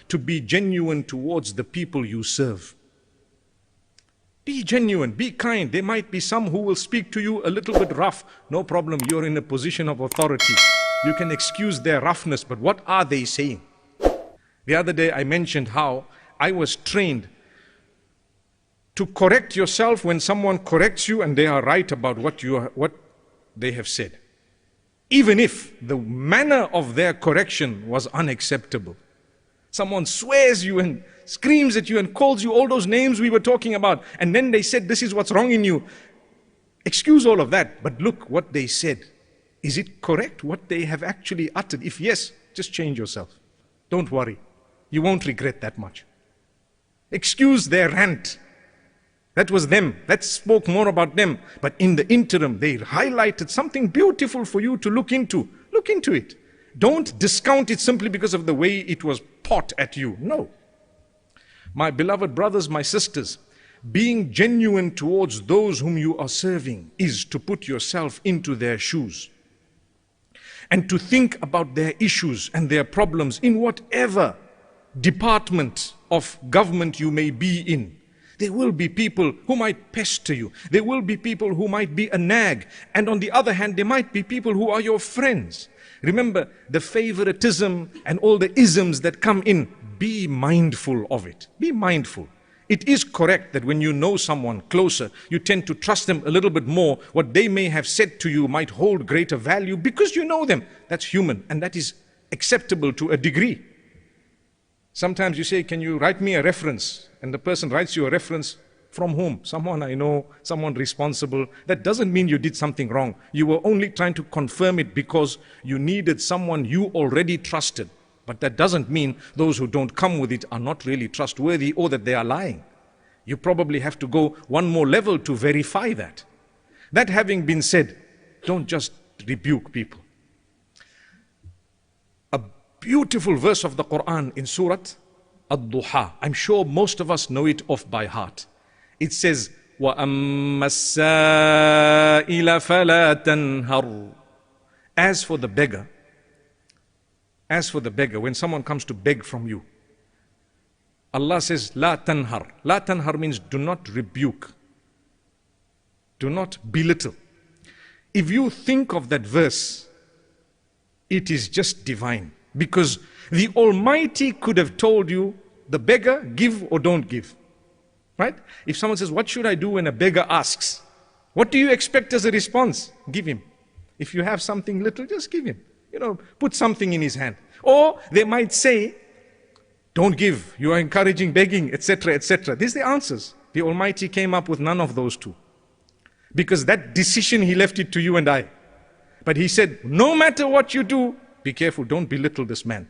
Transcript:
to be genuine towards the people you serve. Be genuine, be kind. There might be some who will speak to you a little bit rough. No problem, you're in a position of authority. You can excuse their roughness, but what are they saying? The other day I mentioned how I was trained to correct yourself when someone corrects you and they are right about what they have said. Even if the manner of their correction was unacceptable. Someone swears you and screams at you and calls you all those names we were talking about, and then they said this is what's wrong in you. Excuse all of that, but look what they said. Is it correct what they have actually uttered? If yes, just change yourself. Don't worry. You won't regret that much. Excuse their rant. That was them. That spoke more about them. But in the interim, they highlighted something beautiful for you to look into. Look into it. Don't discount it simply because of the way it was taught at you. No. My beloved brothers, my sisters, being genuine towards those whom you are serving is to put yourself into their shoes and to think about their issues and their problems in whatever department of government you may be in. There will be people who might pester you. There will be people who might be a nag. And on the other hand, there might be people who are your friends. Remember the favoritism and all the isms that come in. Be mindful of it. Be mindful. It is correct that when you know someone closer, you tend to trust them a little bit more. What they may have said to you might hold greater value because you know them. That's human, and that is acceptable to a degree. Sometimes you say, can you write me a reference? And the person writes you a reference from whom? Someone I know, someone responsible. That doesn't mean you did something wrong. You were only trying to confirm it because you needed someone you already trusted. But that doesn't mean those who don't come with it are not really trustworthy or that they are lying. You probably have to go one more level to verify that. That having been said, don't just rebuke people. A beautiful verse of the Quran in Surah Ad-Duha. I'm sure most of us know it off by heart. It says, وَأَمَّا السَّائِلَ فَلَا تَنْهَرْ. As for the beggar, when someone comes to beg from you, Allah says, La tanhar. La tanhar means do not rebuke. Do not belittle. If you think of that verse, it is just divine. Because the Almighty could have told you, the beggar, give or don't give. Right? If someone says, what should I do when a beggar asks? What do you expect as a response? Give him. If you have something little, just give him. Put something in his hand. Or they might say, don't give, you are encouraging begging, etc., etc. These are the answers. The Almighty came up with none of those two. Because that decision, He left it to you and I. But He said, no matter what you do, be careful, don't belittle this man.